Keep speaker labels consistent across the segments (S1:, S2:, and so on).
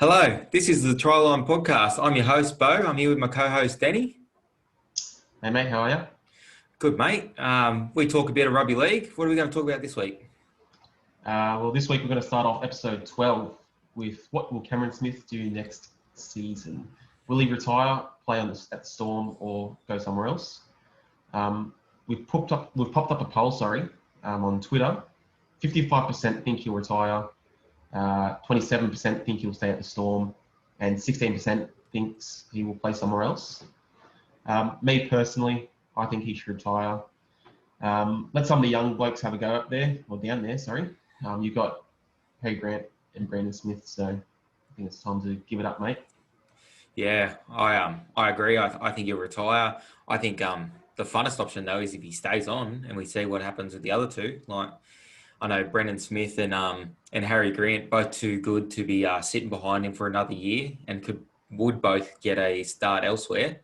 S1: Hello, this is the Tryline Podcast. I'm your host, Bo. I'm here with my co-host, Danny.
S2: Hey mate, how are you?
S1: Good, mate. We talk a bit of rugby league. What are we going to talk about this week?
S2: This week we're going to start off episode 12 with what will Cameron Smith do next season? Will he retire, play at the Storm, or go somewhere else? We've popped up a poll, on Twitter. 55% think he'll retire, 27% think he'll stay at the Storm, and 16% thinks he will play somewhere else. Me personally, I think he should retire. Let some of the young blokes have a go up there, or down there, sorry. You've got Harry Grant and Brandon Smith, so I think it's time to give it up, mate.
S1: Yeah, I agree. I think he'll retire. I think the funnest option though is if he stays on and we see what happens with the other two. Like I know Brendan Smith and Harry Grant, both too good to be sitting behind him for another year, and would both get a start elsewhere.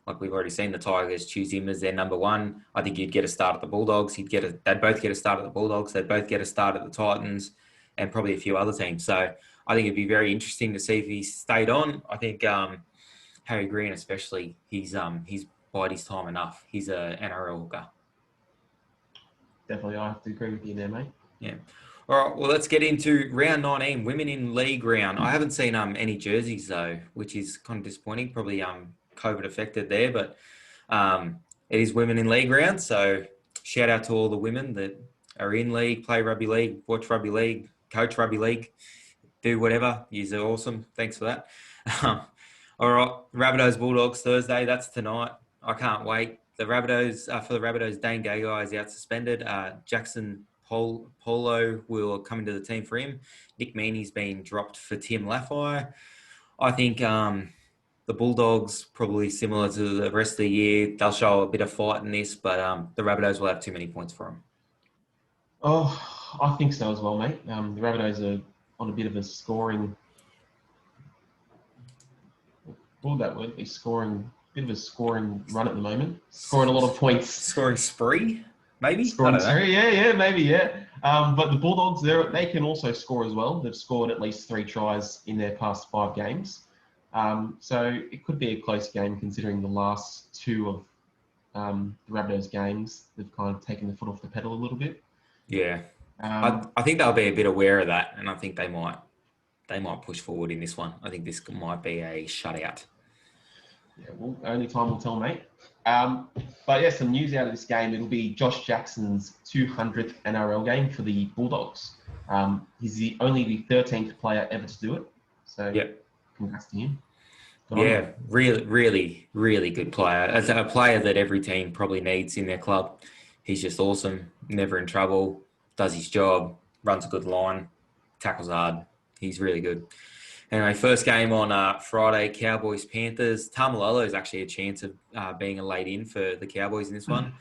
S1: Like we've already seen, the Tigers choose him as their number one. I think he'd get a start at the Bulldogs. They'd both get a start at the Bulldogs. They'd both get a start at the Titans, and probably a few other teams. So I think it'd be very interesting to see if he stayed on. I think Harry Green, especially, he's bided his time enough. He's a NRL hooker.
S2: Definitely, I have to agree with you there, mate.
S1: Yeah. All right, well, let's get into round 19, Women in League round. I haven't seen any jerseys, though, which is kind of disappointing. Probably COVID affected there, but it is Women in League round. So shout out to all the women that are in league, play rugby league, watch rugby league, coach rugby league, do whatever. You're awesome. Thanks for that. All right, Rabbitohs Bulldogs Thursday. That's tonight. I can't wait. The Rabbitohs, for the Rabbitohs, Dane Gagai is out suspended. Jackson Polo will come into the team for him. Nick Meaney's been dropped for Tim Laffey. I think the Bulldogs, probably similar to the rest of the year, they'll show a bit of fight in this, but the Rabbitohs will have too many points for them.
S2: Oh, I think so as well, mate. The Rabbitohs are on a bit of a scoring... What would that word be? Bit of a scoring run at the moment. Scoring a lot of points.
S1: Scoring spree, maybe?
S2: Scoring spree, yeah, maybe, yeah. But the Bulldogs, they can also score as well. They've scored at least 3 tries in their past 5 games. So it could be a close game considering the last 2 of the Rabbitohs games. They've kind of taken the foot off the pedal a little bit.
S1: Yeah. I think they'll be a bit aware of that, and I think they might push forward in this one. I think this might be a shutout.
S2: Yeah, well, only time will tell, mate. But yeah, some news out of this game. It'll be Josh Jackson's 200th NRL game for the Bulldogs. He's only the 13th player ever to do it. So congrats to him.
S1: Really, really good player. As a player that every team probably needs in their club. He's just awesome, never in trouble, does his job, runs a good line, tackles hard. He's really good. Anyway, first game on Friday, Cowboys-Panthers. Tamalolo is actually a chance of being a late in for the Cowboys in this one.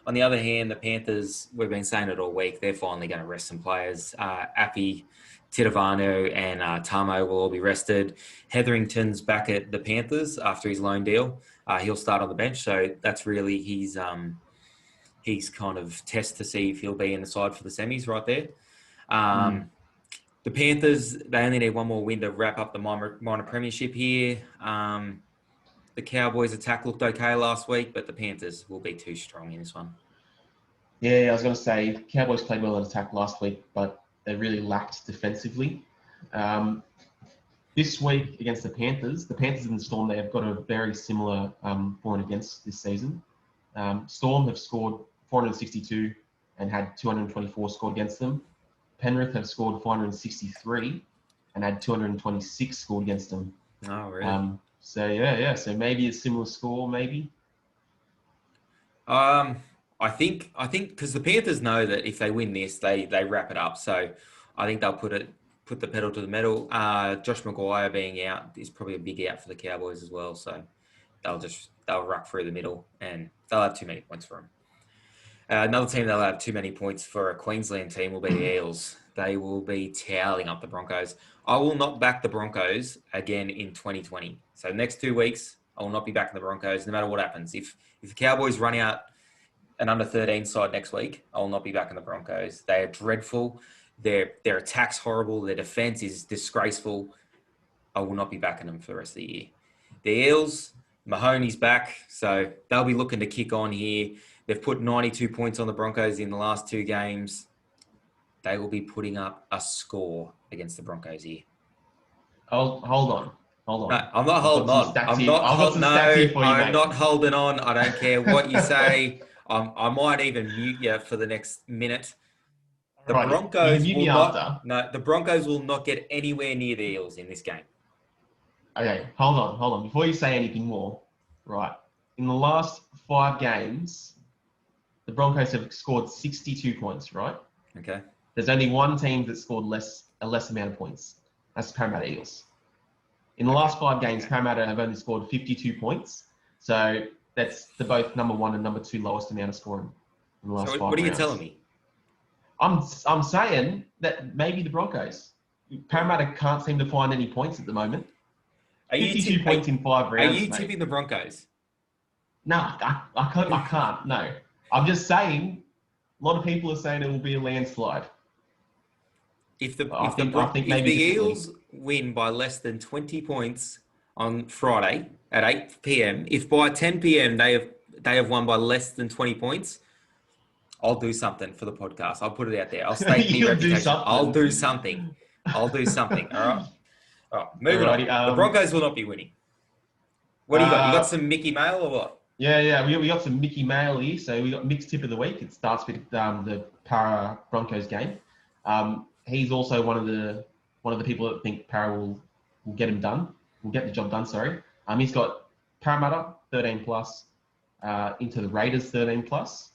S1: On the other hand, the Panthers, we've been saying it all week, they're finally going to rest some players. Appy, Titovano, and Tamo will all be rested. Hetherington's back at the Panthers after his loan deal. He'll start on the bench, so that's really his kind of test to see if he'll be in the side for the semis right there. The Panthers, they only need one more win to wrap up the minor premiership here. The Cowboys' attack looked okay last week, but the Panthers will be too strong in this one.
S2: Yeah, I was going to say, Cowboys played well in attack last week, but they really lacked defensively. This week against the Panthers and the Storm, they have got a very similar for and against this season. Storm have scored 462 and had 224 scored against them. Penrith have scored 463 and had 226 scored against them.
S1: Oh, really?
S2: So maybe a similar score, maybe.
S1: I think because the Panthers know that if they win this, they wrap it up. So I think they'll put the pedal to the metal. Josh Maguire being out is probably a big out for the Cowboys as well. So they'll ruck through the middle and they'll have too many points for them. Another team that'll have too many points for a Queensland team will be the Eels. They will be toweling up the Broncos. I will not back the Broncos again in 2020. So next 2 weeks, I will not be backing the Broncos no matter what happens. If the Cowboys run out an under-13 side next week, I will not be backing the Broncos. They are dreadful. Their attack's horrible. Their defense is disgraceful. I will not be backing them for the rest of the year. The Eels, Mahoney's back, so they'll be looking to kick on here. They've put 92 points on the Broncos in the last 2 games. They will be putting up a score against the Broncos here.
S2: Oh, hold on.
S1: No, I'm not holding on. I'm not holding on. I don't care what you say. I might even mute you for the next minute. The Broncos will not. No, the Broncos will not get anywhere near the Eels in this game.
S2: Okay, hold on. Before you say anything more, right? In the last 5 games, the Broncos have scored 62 points, right?
S1: Okay.
S2: There's only one team that scored a less amount of points. That's the Parramatta Eagles. In the last 5 games, Parramatta have only scored 52 points. So that's the both number 1 and number 2 lowest amount of scoring in the last 5
S1: what are you
S2: rounds.
S1: telling me?
S2: I'm saying that maybe the Broncos. Parramatta can't seem to find any points at the moment. 52 points in 5 rounds.
S1: Are you tipping the Broncos?
S2: No, I can't. No. I'm just saying, a lot of people are saying it will be a landslide.
S1: If the Eels win by less than 20 points on Friday at 8 p.m., if by 10 p.m. they have won by less than 20 points, I'll do something for the podcast. I'll put it out there. I'll stake my reputation. I'll do something. All right. Moving on. The Broncos will not be winning. What do you got? You got some Mickey Mail or what?
S2: Yeah. We got some Mickey Mail here. So we got mixed tip of the week. It starts with the Para Broncos game. He's also one of the people that think Para will get him done. Will get the job done. Sorry. He's got Parramatta 13 plus, into the Raiders 13 plus,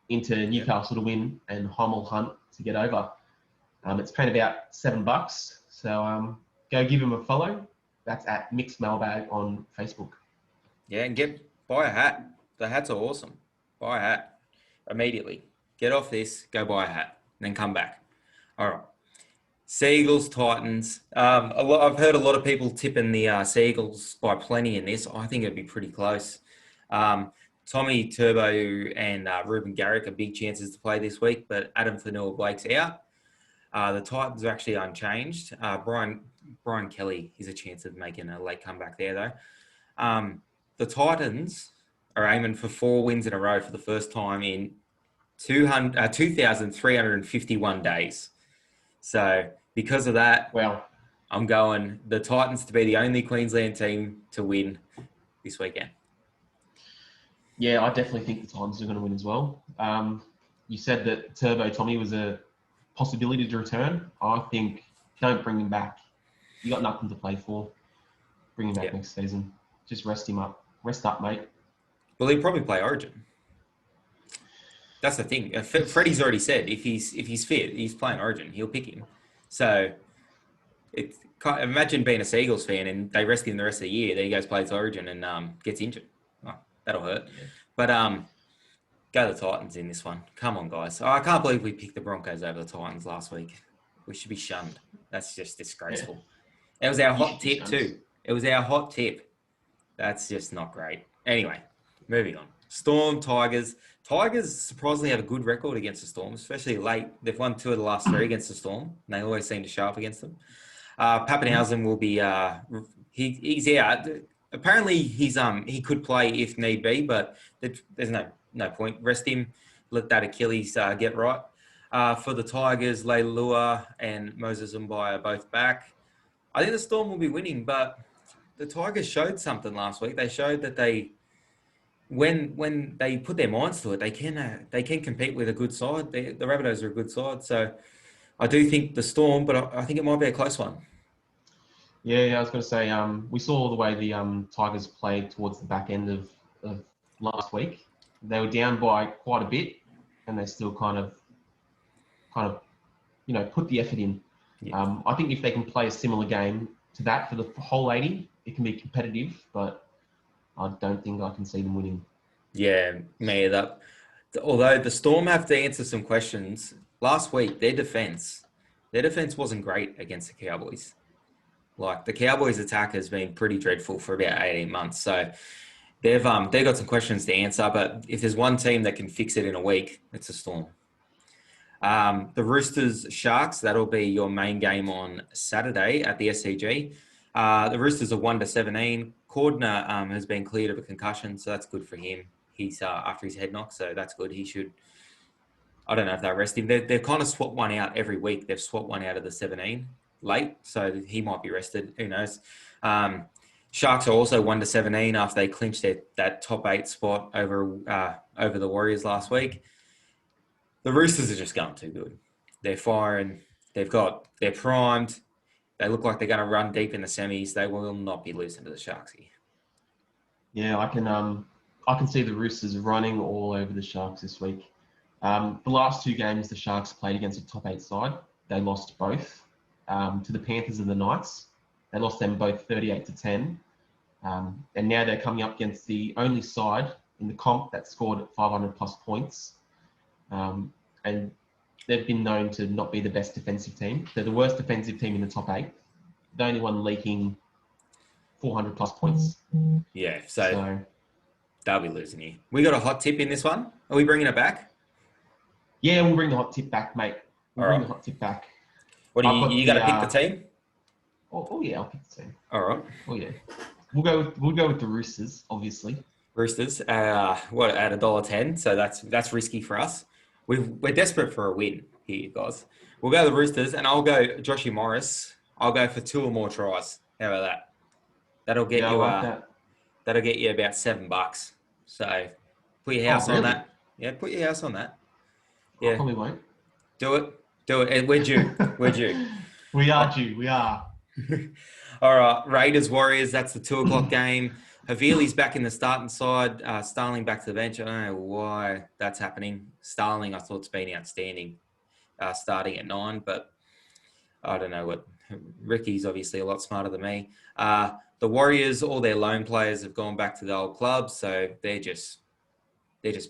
S2: into Newcastle to win, and Hummel Hunt to get over. It's paying about $7. So go give him a follow. That's at Mixed Mailbag on Facebook.
S1: Yeah, and buy a hat. The hats are awesome. Buy a hat immediately. Get off this, go buy a hat, and then come back. All right. Seagulls, Titans. I've heard a lot of people tipping the Seagulls by plenty in this. I think it'd be pretty close. Tommy Turbo and Ruben Garrick are big chances to play this week, but Adam Fanua-Blake's out. The Titans are actually unchanged. Brian Kelly is a chance of making a late comeback there, though. The Titans are aiming for 4 wins in a row for the first time in 2,351 days. So because of that, I'm going the Titans to be the only Queensland team to win this weekend.
S2: Yeah, I definitely think the Titans are going to win as well. You said that Turbo Tommy was a possibility to return. I think don't bring him back. You got nothing to play for. Bring him back next season. Just rest him up. Rest up, mate.
S1: Well, he'll probably play Origin. That's the thing. Freddie's already said if he's fit, he's playing Origin. He'll pick him. So imagine being a Seagulls fan and they rest him the rest of the year. Then he goes plays Origin and gets injured. Oh, that'll hurt. Yeah. But go the Titans in this one. Come on, guys. I can't believe we picked the Broncos over the Titans last week. We should be shunned. That's just disgraceful. Yeah. It was our hot tip too. It was our hot tip. That's just not great. Anyway, moving on. Storm, Tigers. Tigers surprisingly have a good record against the Storm, especially late. They've won 2 of the last 3 against the Storm. And they always seem to show up against them. Pappenhausen will be he's out. Apparently he could play if need be, but there's no point. Rest him. Let that Achilles get right. For the Tigers, Leilua and Moses Mbai are both back. I think the Storm will be winning, but the Tigers showed something last week. They showed that when they put their minds to it, they can compete with a good side. The Rabbitohs are a good side, so I do think the Storm, but I think it might be a close one.
S2: Yeah, I was going to say we saw the way the Tigers played towards the back end of last week. They were down by quite a bit, and they still kind of put the effort in. Yeah. I think if they can play a similar game to that for the whole 80, it can be competitive, but I don't think I can see them winning.
S1: Yeah, although the Storm have to answer some questions. Last week, their defense wasn't great against the Cowboys. Like, the Cowboys' attack has been pretty dreadful for about 18 months. So they've got some questions to answer, but if there's one team that can fix it in a week, it's the Storm. The Roosters Sharks, that'll be your main game on Saturday at the SCG. The Roosters are 1-17. Cordner has been cleared of a concussion, so that's good for him. He's after his head knock, so that's good. He should. I don't know if they rest him. They've kind of swapped one out every week. They've swapped one out of the 17 late, so he might be rested. Who knows? Sharks are also 1-17 after they clinched that top 8 spot over the Warriors last week. The Roosters are just going too good. They're firing. They're primed. They look like they're going to run deep in the semis. They will not be losing to the Sharks here.
S2: Yeah, I can see the Roosters running all over the Sharks this week. The last 2 games the Sharks played against a top 8 side, they lost both to the Panthers and the Knights. They lost them both 38-10. And now they're coming up against the only side in the comp that scored 500 plus points. And they've been known to not be the best defensive team. They're the worst defensive team in the top 8. The only one leaking 400 plus points.
S1: Yeah, so they'll be losing here. We got a hot tip in this one. Are we bringing it back?
S2: Yeah, we'll bring the hot tip back, mate. We'll bring the hot tip back.
S1: What do you got to pick the team?
S2: Oh yeah, I'll pick the team.
S1: All right.
S2: Oh yeah, we'll go with the Roosters, obviously.
S1: Roosters, at $1.10, so that's risky for us. We're desperate for a win here, guys. We'll go the Roosters, and I'll go Joshy Morris. I'll go for 2 or more tries. How about that? That'll get you. That'll get you about $7. So put your house on that. Yeah, put your house on that. Yeah,
S2: I probably won't.
S1: Do it. And we're due.
S2: We are due. We are.
S1: All right, Raiders Warriors. That's the 2:00 game. Havili's back in the starting side. Starling back to the bench. I don't know why that's happening. Starling, I thought's been outstanding, starting at 9, but I don't know what. Ricky's obviously a lot smarter than me. The Warriors, all their lone players have gone back to the old clubs, so they're just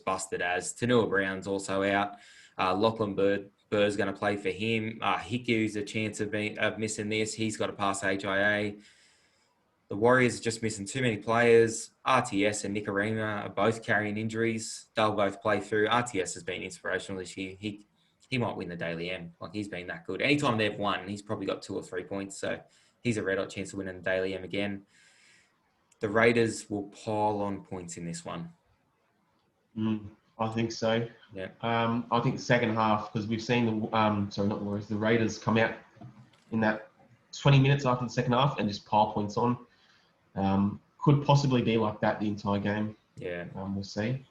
S1: busted as. Tanua Brown's also out. Lachlan Burr's going to play for him. Hiku's a chance of missing this. He's got to pass HIA. The Warriors are just missing too many players. RTS and Nicarima are both carrying injuries. They'll both play through. RTS has been inspirational this year. He might win the Daily M. Like, he's been that good. Anytime they've won, he's probably got 2 or 3 points. So he's a red-hot chance of winning the Daily M again. The Raiders will pile on points in this one.
S2: I think so.
S1: Yeah.
S2: I think the second half, because we've seen the Raiders come out in that 20 minutes after the second half and just pile points on. Could possibly be like that the entire game.
S1: Yeah.
S2: We'll see.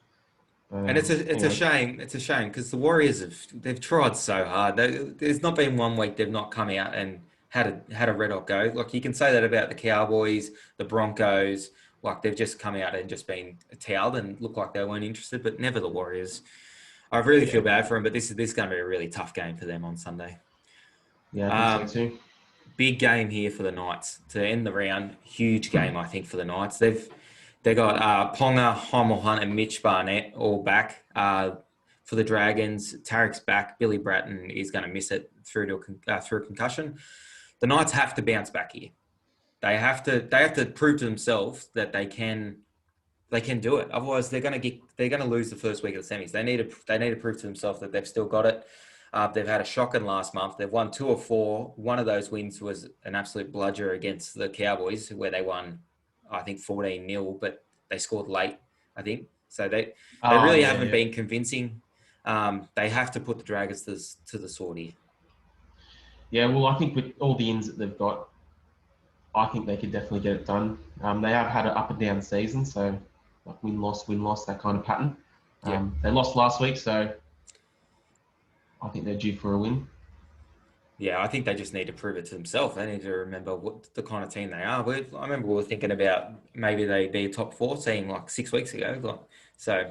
S1: And it's a shame. It's a shame because the Warriors they've tried so hard. There's not been one week they've not come out and had a red hot go. Like, you can say that about the Cowboys, the Broncos. Like, they've just come out and just been towed and looked like they weren't interested, but never the Warriors. I really feel bad for them, but this is going to be a really tough game for them on Sunday.
S2: Yeah, I think so too.
S1: Big game here for the Knights to end the round. Huge game, I think, for the Knights. They got Ponga, Heimel Hunt, and Mitch Barnett all back for the Dragons. Tarek's back. Billy Bratton is going to miss it through a concussion. The Knights have to bounce back here. They have to prove to themselves that they can do it. Otherwise, they're going to lose the first week of the semis. They need to prove to themselves that they've still got it. They've had a shocking last month. They've won 2 or 4. One of those wins was an absolute bludger against the Cowboys, where they won, I think, 14-0, but they scored late, I think. So they really haven't been convincing. They have to put the Dragons to the sword here. Yeah,
S2: well, I think with all the ins that they've got, I think they could definitely get it done. They have had an up and down season, so like win-loss, that kind of pattern. They lost last week, so I think they're due for a win.
S1: Yeah, I think they just need to prove it to themselves. They need to remember what the kind of team they are. I remember we were thinking about maybe they'd be a top 4 team like 6 weeks ago. So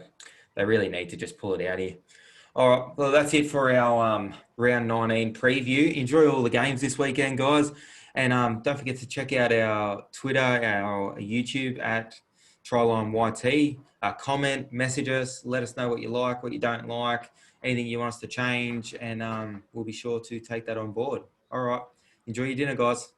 S1: they really need to just pull it out here. All right, well, that's it for our round 19 preview. Enjoy all the games this weekend, guys. And don't forget to check out our Twitter, our YouTube at TrylineYT. Comment, message us, let us know what you like, what you don't like, anything you want us to change, and we'll be sure to take that on board. All right. Enjoy your dinner, guys.